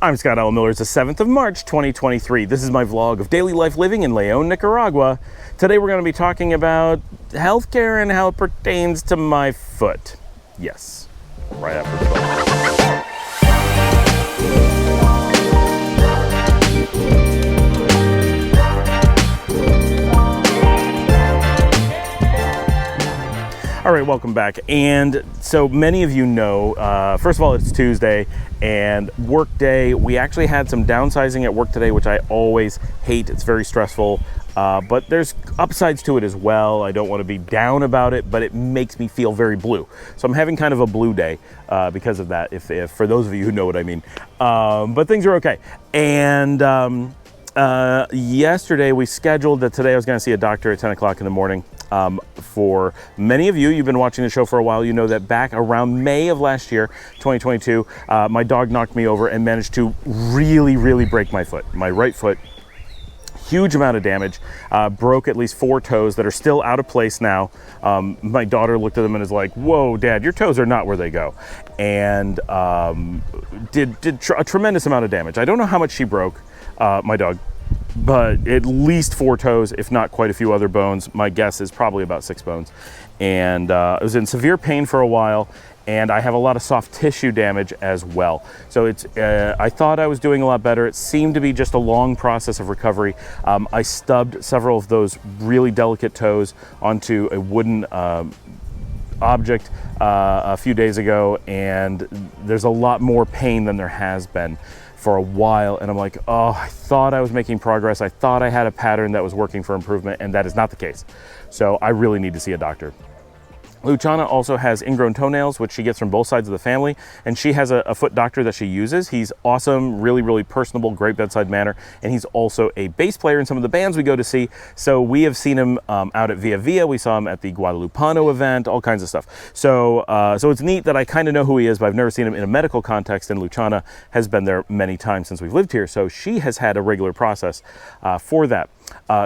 I'm Scott L. Miller. It's the 7th of March, 2023. This is my vlog of daily life living in Leon, Nicaragua. Today we're going to be talking about healthcare and how it pertains to my foot. Yes, right after the phone. All right, welcome back. And so many of you know, first of all, it's Tuesday and work day. We actually had some downsizing at work today, which I always hate. It's very stressful, but there's upsides to it as well. I don't want to be down about it, but it makes me feel very blue. So I'm having kind of a blue day because of that, if for those of you who know what I mean. But things are okay. And yesterday we scheduled that today I was going to see a doctor at 10 o'clock in the morning. For many of you, you've been watching the show for a while, you know that back around May of last year, 2022, my dog knocked me over and managed to really break my foot, my right foot. Huge amount of damage, broke at least 4 toes that are still out of place now. My daughter looked at them and is like, whoa, Dad, your toes are not where they go. And did a tremendous amount of damage. I don't know how much she broke, my dog, but at least 4 toes, if not quite a few other bones. My guess is probably about 6 bones. And I was in severe pain for a while, and I have a lot of soft tissue damage as well. So it's, I thought I was doing a lot better. It seemed to be just a long process of recovery. I stubbed several of those really delicate toes onto a wooden object a few days ago, and there's a lot more pain than there has been for a while. And I'm like, oh, I thought I was making progress. I thought I had a pattern that was working for improvement, and that is not the case. So I really need to see a doctor. Luciana also has ingrown toenails, which she gets from both sides of the family, and she has a foot doctor that she uses. He's awesome, really personable, great bedside manner, and he's also a bass player in some of the bands we go to see. So we have seen him out at Via Via. We saw him at the Guadalupano event, all kinds of stuff. So so it's neat that I kind of know who he is, but I've never seen him in a medical context, and Luciana has been there many times since we've lived here, so she has had a regular process for that.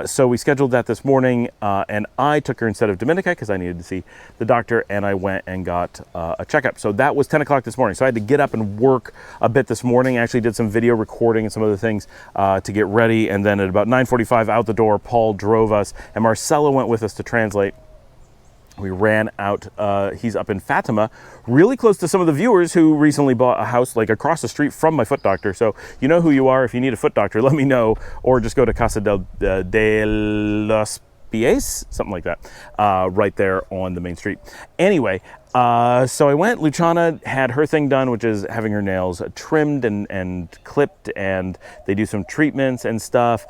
So we scheduled that this morning, and I took her instead of Dominica because I needed to see the doctor, and I went and got a checkup. So that was 10 o'clock this morning. So I had to get up and work a bit this morning. I actually did some video recording and some other things to get ready. And then at about 9:45 out the door, Paul drove us, and Marcelo went with us to translate. We ran out, he's up in Fatima, really close to some of the viewers who recently bought a house like across the street from my foot doctor. So you know who you are. If you need a foot doctor, let me know, or just go to Casa de los Pies, something like that, right there on the main street. Anyway, so I went. Luciana had her thing done, which is having her nails trimmed and clipped, and they do some treatments and stuff.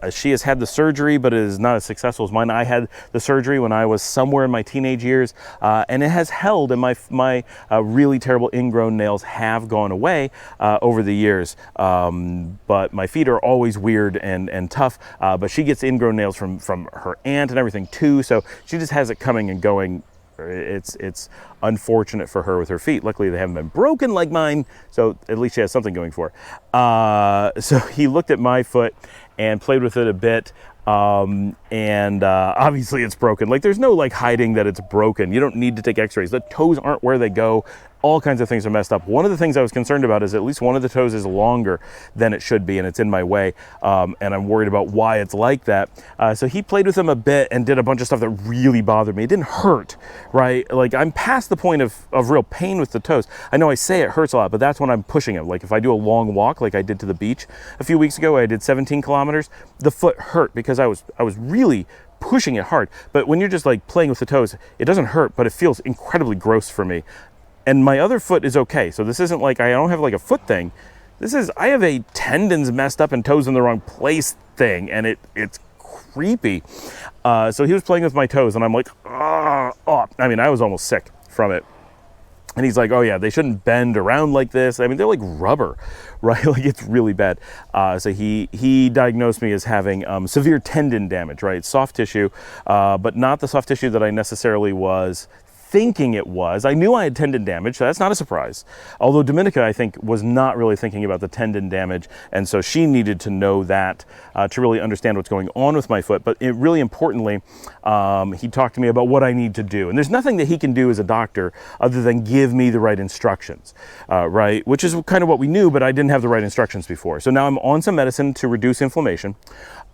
She has had the surgery, but it is not as successful as mine. I had the surgery when I was somewhere in my teenage years, and it has held, and my really terrible ingrown nails have gone away over the years. But my feet are always weird and tough, but she gets ingrown nails from her aunt and everything too, so she just has it coming and going. It's unfortunate for her with her feet. Luckily, they haven't been broken like mine, so at least she has something going for her. So he looked at my foot and played with it a bit, and obviously it's broken. Like, there's no like hiding that it's broken. You don't need to take x-rays. The toes aren't where they go. All kinds of things are messed up. One of the things I was concerned about is at least one of the toes is longer than it should be, and it's in my way, and I'm worried about why it's like that. So he played with them a bit and did a bunch of stuff that really bothered me. It didn't hurt, right? Like, I'm past the point of real pain with the toes. I know I say it hurts a lot, but that's when I'm pushing it. Like if I do a long walk like I did to the beach a few weeks ago, I did 17 kilometers, the foot hurt because I was really pushing it hard. But when you're just like playing with the toes, it doesn't hurt, but it feels incredibly gross for me. And my other foot is okay. So this isn't like I don't have like a foot thing. This is, I have a tendons messed up and toes in the wrong place thing, and it's creepy. So he was playing with my toes, and I'm like, oh. I mean, I was almost sick from it. And he's like, oh yeah, they shouldn't bend around like this. I mean, they're like rubber, right? Like, it's really bad. So he diagnosed me as having severe tendon damage, right? Soft tissue, but not the soft tissue that I necessarily was thinking it was. I knew I had tendon damage, so that's not a surprise. Although Dominica, I think, was not really thinking about the tendon damage, and so she needed to know that to really understand what's going on with my foot. But really importantly, he talked to me about what I need to do. And there's nothing that he can do as a doctor other than give me the right instructions, right? Which is kind of what we knew, but I didn't have the right instructions before. So now I'm on some medicine to reduce inflammation.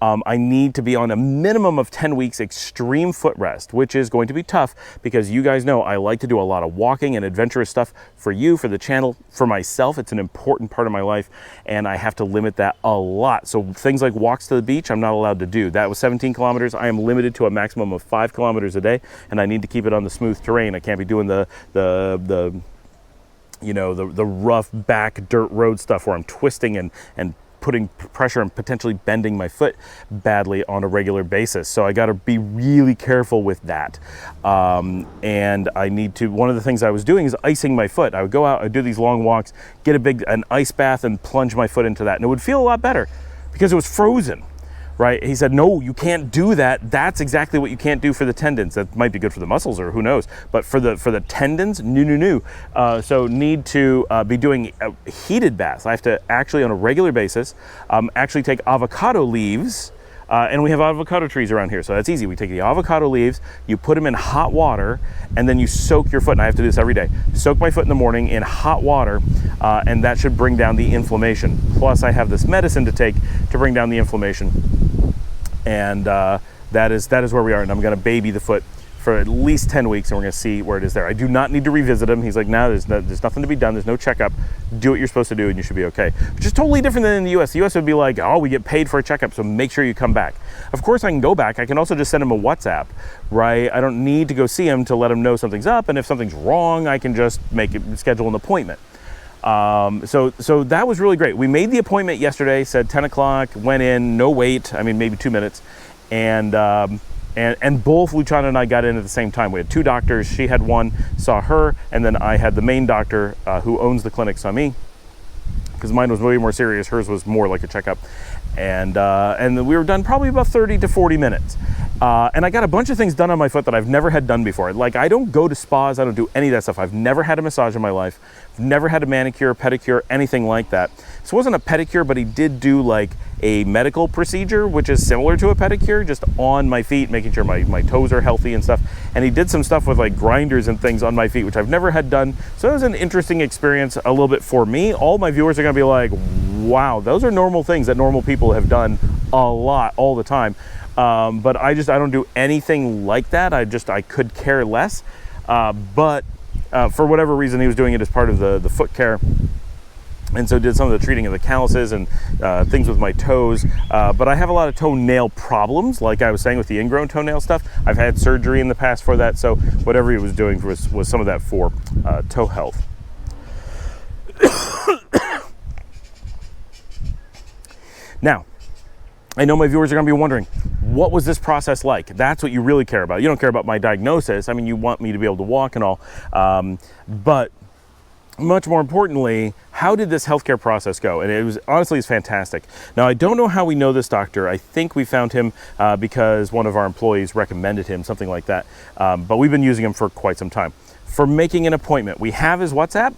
I need to be on a minimum of 10 weeks extreme foot rest, which is going to be tough because you guys know I like to do a lot of walking and adventurous stuff for you, for the channel, for myself. It's an important part of my life, and I have to limit that a lot. So things like walks to the beach, I'm not allowed to do. That was 17 kilometers. I am limited to a maximum of 5 kilometers a day, and I need to keep it on the smooth terrain. I can't be doing the rough back dirt road stuff where I'm twisting and putting pressure and potentially bending my foot badly on a regular basis. So I got to be really careful with that. And I need to, one of the things I was doing is icing my foot. I would go out, I'd do these long walks, get an ice bath and plunge my foot into that. And it would feel a lot better because it was frozen, right? He said, no, you can't do that. That's exactly what you can't do for the tendons. That might be good for the muscles or who knows, but for the tendons, no. So need to be doing heated baths. I have to actually on a regular basis, actually take avocado leaves, and we have avocado trees around here, so that's easy. We take the avocado leaves, you put them in hot water, and then you soak your foot, and I have to do this every day. Soak my foot in the morning in hot water, and that should bring down the inflammation. Plus, I have this medicine to take to bring down the inflammation, and that is where we are, and I'm gonna baby the foot for at least 10 weeks, and we're gonna see where it is there. I do not need to revisit him. He's like, no, there's nothing to be done. There's no checkup. Do what you're supposed to do, and you should be okay. Which is totally different than in the US. The US would be like, oh, we get paid for a checkup, so make sure you come back. Of course, I can go back. I can also just send him a WhatsApp, right? I don't need to go see him to let him know something's up, and if something's wrong, I can just schedule an appointment. So that was really great. We made the appointment yesterday, said 10 o'clock, went in, no wait, I mean, maybe 2 minutes, and both Luciana and I got in at the same time. We had 2 doctors. She had one, saw her, and then I had the main doctor who owns the clinic, saw me, because mine was way more serious. Hers was more like a checkup. And we were done probably about 30 to 40 minutes. And I got a bunch of things done on my foot that I've never had done before. Like, I don't go to spas. I don't do any of that stuff. I've never had a massage in my life. I've never had a manicure, pedicure, anything like that. This wasn't a pedicure, but he did do like a medical procedure, which is similar to a pedicure, just on my feet, making sure my toes are healthy and stuff. And he did some stuff with like grinders and things on my feet, which I've never had done. So it was an interesting experience a little bit for me. All my viewers are gonna be like, wow, those are normal things that normal people have done a lot, all the time. But I don't do anything like that. I could care less. But for whatever reason, he was doing it as part of the foot care. And so did some of the treating of the calluses and things with my toes. But I have a lot of toenail problems, like I was saying with the ingrown toenail stuff. I've had surgery in the past for that. So whatever he was doing was some of that for toe health. Now, I know my viewers are going to be wondering, what was this process like? That's what you really care about. You don't care about my diagnosis. I mean, you want me to be able to walk and all. But much more importantly, how did this healthcare process go? And it was honestly, it's fantastic. Now, I don't know how we know this doctor. I think we found him because one of our employees recommended him, something like that. But we've been using him for quite some time. For making an appointment, we have his WhatsApp.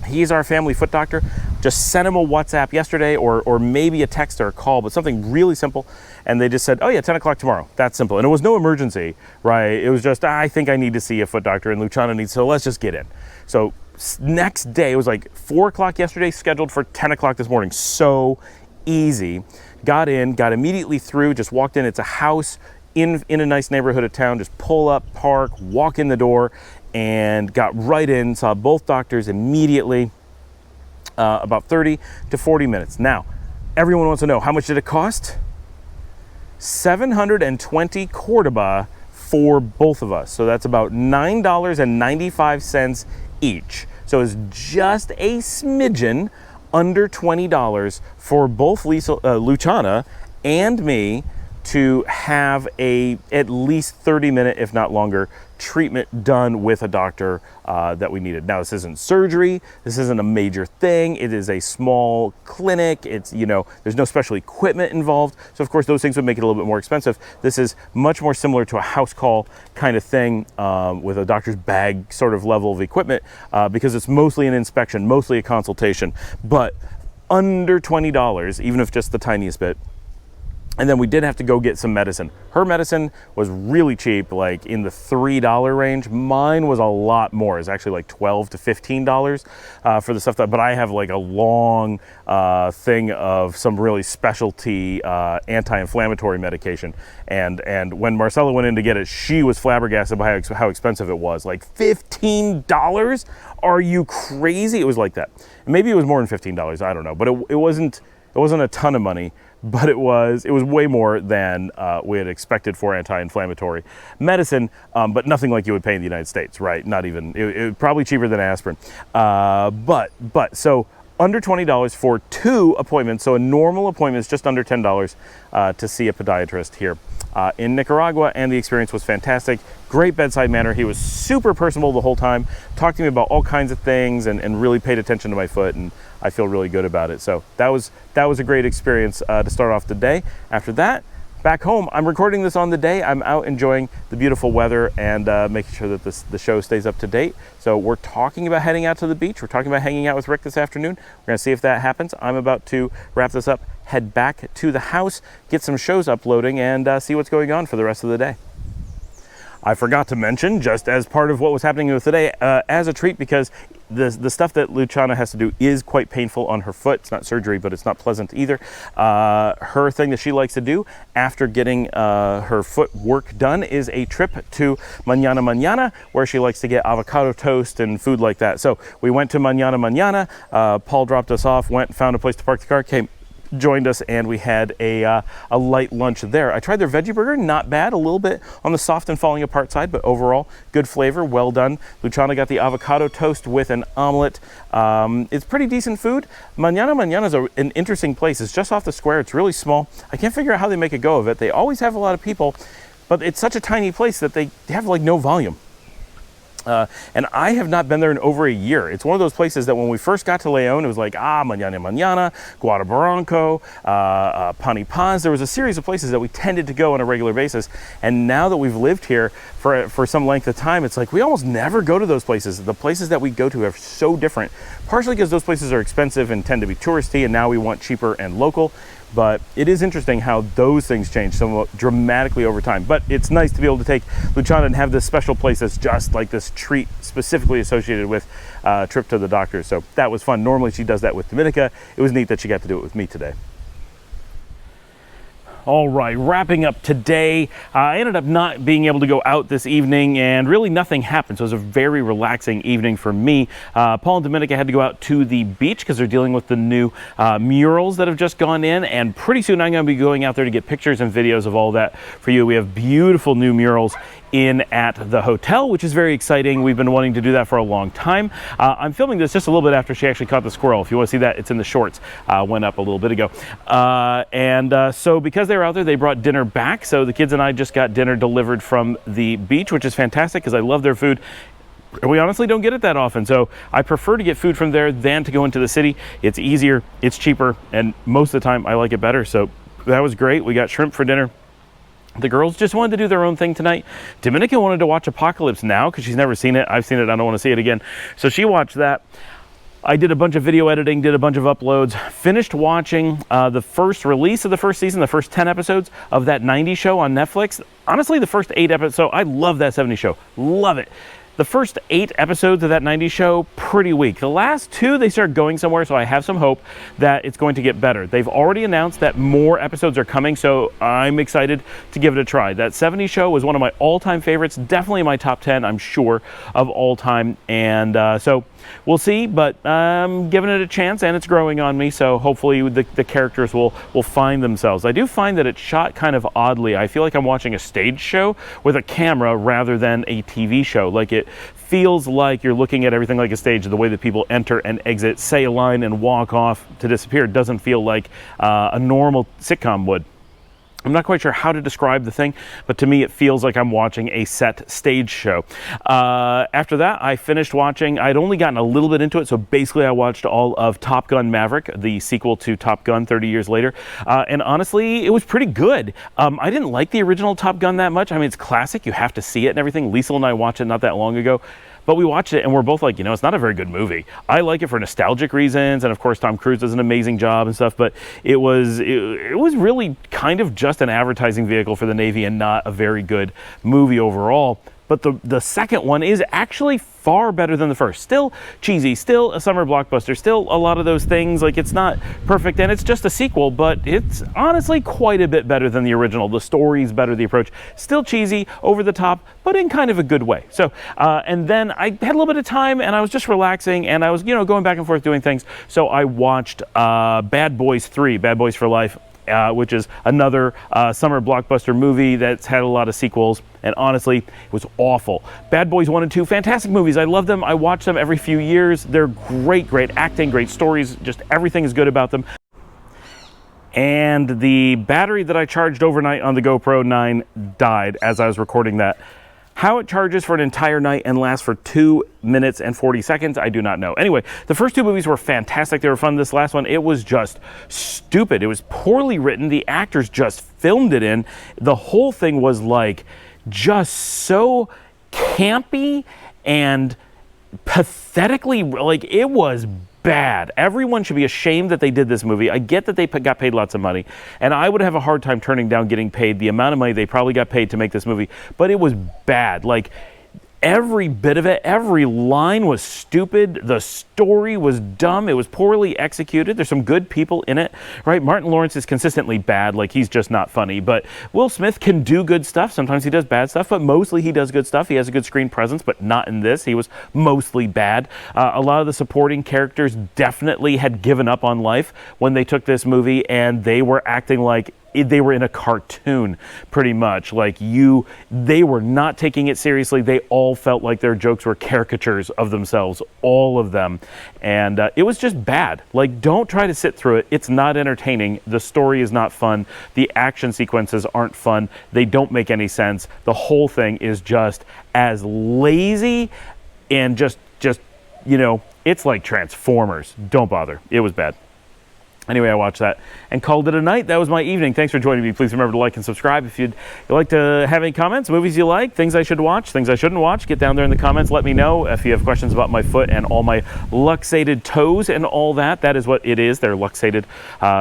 He's our family foot doctor. Just sent him a WhatsApp yesterday or maybe a text or a call, but something really simple. And they just said, oh yeah, 10 o'clock tomorrow. That's simple. And it was no emergency, right? It was just, I think I need to see a foot doctor and Luciana needs, so let's just get in. So next day, it was like 4 o'clock yesterday, scheduled for 10 o'clock this morning. So easy. Got in, got immediately through, just walked in. It's a house in a nice neighborhood of town. Just pull up, park, walk in the door, and got right in, saw both doctors immediately, about 30 to 40 minutes. Now, everyone wants to know, how much did it cost? 720 Cordoba for both of us. So that's about $9.95 each. So it's just a smidgen under $20 for both Luciana and me to have at least 30-minute, if not longer, treatment done with a doctor that we needed. Now, this isn't surgery. This isn't a major thing. It is a small clinic. It's, you know, there's no special equipment involved. So of course those things would make it a little bit more expensive. This is much more similar to a house call kind of thing with a doctor's bag sort of level of equipment because it's mostly an inspection, mostly a consultation, but under $20, even if just the tiniest bit. And then we did have to go get some medicine. Her medicine was really cheap, like in the $3 range. Mine was a lot more. It's actually like $12 to $15 for the stuff that, but I have like a long thing of some really specialty anti-inflammatory medication. And when Marcella went in to get it, she was flabbergasted by how expensive it was. Like $15? Are you crazy? It was like that. And maybe it was more than $15, I don't know, but it wasn't a ton of money. But it was way more than we had expected for anti-inflammatory medicine, but nothing like you would pay in the United States, right? Not even, it was probably cheaper than aspirin. So under $20 for 2 appointments. So a normal appointment is just under $10 to see a podiatrist here in Nicaragua, and the experience was fantastic. Great bedside manner. He was super personable the whole time, talked to me about all kinds of things and really paid attention to my foot, and I feel really good about it. So that was a great experience to start off the day. After that, back home, I'm recording this on the day. I'm out enjoying the beautiful weather and making sure that the show stays up to date. So we're talking about heading out to the beach. We're talking about hanging out with Rick this afternoon. We're gonna see if that happens. I'm about to wrap this up, head back to the house, get some shows uploading, and see what's going on for the rest of the day. I forgot to mention, just as part of what was happening with today, as a treat, because the stuff that Luciana has to do is quite painful on her foot. It's not surgery, but it's not pleasant either. Her thing that she likes to do after getting her foot work done is a trip to Mañana, where she likes to get avocado toast and food like that. So we went to Mañana. Paul dropped us off, found a place to park the car, joined us, and we had a light lunch there. I tried their veggie burger, not bad, a little bit on the soft and falling apart side, but overall good flavor, well done. Luciana got the avocado toast with an omelet. It's pretty decent food. Mañana is an interesting place. It's just off the square. It's really small. I can't figure out how they make a go of it. They always have a lot of people, but it's such a tiny place that they have like no volume. And I have not been there in over a year. It's one of those places that when we first got to Leon, it was like, Mañana, Guadabaranco, Pani Paz. There was a series of places that we tended to go on a regular basis. And now that we've lived here for some length of time, it's like we almost never go to those places. The places that we go to are so different, partially because those places are expensive and tend to be touristy, and now we want cheaper and local. But it is interesting how those things change somewhat dramatically over time. But it's nice to be able to take Luciana and have this special place that's just like this treat specifically associated with a trip to the doctor. So that was fun. Normally she does that with Dominica. It was neat that she got to do it with me today. All right, wrapping up today. I ended up not being able to go out this evening, and really nothing happened, so it was a very relaxing evening for me. Paul and Dominica had to go out to the beach because they're dealing with the new murals that have just gone in, and pretty soon I'm going to be going out there to get pictures and videos of all that for you. We have beautiful new murals in at the hotel, which is very exciting. We've been wanting to do that for a long time. I'm filming this just a little bit after she actually caught the squirrel. If you want to see that, it's in the shorts. Went up a little bit ago. So because they were out there, they brought dinner back. So the kids and I just got dinner delivered from the beach, which is fantastic because I love their food. We honestly don't get it that often, so I prefer to get food from there than to go into the city. It's easier, it's cheaper, and most of the time I like it better. So that was great. We got shrimp for dinner. The girls just wanted to do their own thing tonight. Dominica wanted to watch Apocalypse Now because she's never seen it. I've seen it. I don't want to see it again. So she watched that. I did a bunch of video editing, did a bunch of uploads, finished watching the first release of the first season, the first 10 episodes of that 90s show on Netflix. Honestly, the first 8 episodes, so I love that 70s show. Love it. The first 8 episodes of that 90s show, pretty weak. The last 2, they start going somewhere, so I have some hope that it's going to get better. They've already announced that more episodes are coming, so I'm excited to give it a try. That 70s show was one of my all-time favorites, definitely my top 10, I'm sure, of all time. And so we'll see, but I'm giving it a chance, and it's growing on me, so hopefully the characters will find themselves. I do find that it's shot kind of oddly. I feel like I'm watching a stage show with a camera rather than a TV show. Like, it feels like you're looking at everything like a stage. The way that people enter and exit, say a line and walk off to disappear doesn't feel like a normal sitcom would. I'm not quite sure how to describe the thing, but to me it feels like I'm watching a set stage show. After that, I finished watching, I'd only gotten a little bit into it, so basically I watched all of Top Gun Maverick, the sequel to Top Gun 30 years later, and honestly, it was pretty good. I didn't like the original Top Gun that much. I mean, it's classic, you have to see it and everything. Liesl and I watched it not that long ago. But we watched it and we're both like, it's not a very good movie. I like it for nostalgic reasons, and of course Tom Cruise does an amazing job and stuff, but it was really kind of just an advertising vehicle for the Navy and not a very good movie overall. But the second one is actually far better than the first. Still cheesy, still a summer blockbuster, still a lot of those things. Like, it's not perfect and it's just a sequel, but it's honestly quite a bit better than the original. The story's better, the approach. Still cheesy, over the top, but in kind of a good way. So, and then I had a little bit of time and I was just relaxing and I was, going back and forth doing things. So I watched Bad Boys 3, Bad Boys for Life. Which is another summer blockbuster movie that's had a lot of sequels, and honestly, it was awful. Bad Boys 1 and 2, fantastic movies. I love them. I watch them every few years. They're great acting, great stories, just everything is good about them. And the battery that I charged overnight on the GoPro 9 died as I was recording that. How it charges for an entire night and lasts for 2 minutes and 40 seconds, I do not know. Anyway, the first two movies were fantastic. They were fun. This last one, it was just stupid. It was poorly written. The actors just filmed it in. The whole thing was like just so campy and pathetically, like, it was bad. Everyone should be ashamed that they did this movie. I get that they got paid lots of money, and I would have a hard time turning down getting paid the amount of money they probably got paid to make this movie, but it was bad. Like, every bit of it, every line was stupid. The story was dumb. It was poorly executed. There's some good people in it, right? Martin Lawrence is consistently bad. Like, he's just not funny. But Will Smith can do good stuff. Sometimes he does bad stuff, but mostly he does good stuff. He has a good screen presence, but not in this. He was mostly bad. A lot of the supporting characters definitely had given up on life when they took this movie, and they were acting like they were in a cartoon, pretty much. Like, they were not taking it seriously. They all felt like their jokes were caricatures of themselves, all of them. And it was just bad. Like, don't try to sit through it. It's not entertaining. The story is not fun. The action sequences aren't fun. They don't make any sense. The whole thing is just as lazy and just it's like Transformers. Don't bother. It was bad. Anyway, I watched that and called it a night. That was my evening. Thanks for joining me. Please remember to like and subscribe. If you'd like to have any comments, movies you like, things I should watch, things I shouldn't watch, get down there in the comments. Let me know. If you have questions about my foot and all my luxated toes and all that, that is what it is. They're luxated.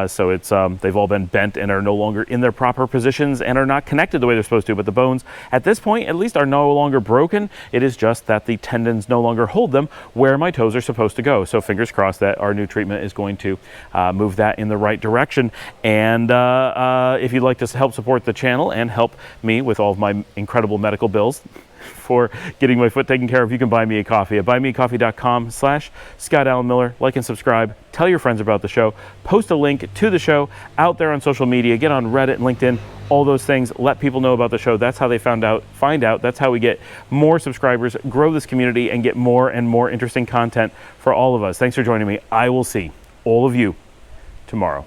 So it's they've all been bent and are no longer in their proper positions and are not connected the way they're supposed to. But the bones, at this point, at least, are no longer broken. It is just that the tendons no longer hold them where my toes are supposed to go. So fingers crossed that our new treatment is going to move that in the right direction. And if you'd like to help support the channel and help me with all of my incredible medical bills for getting my foot taken care of, you can buy me a coffee at buymeacoffee.com/Scott Allen Miller. Like and subscribe. Tell your friends about the show. Post a link to the show out there on social media. Get on Reddit and LinkedIn. All those things. Let people know about the show. That's how they find out. That's how we get more subscribers, grow this community, and get more and more interesting content for all of us. Thanks for joining me. I will see all of you tomorrow.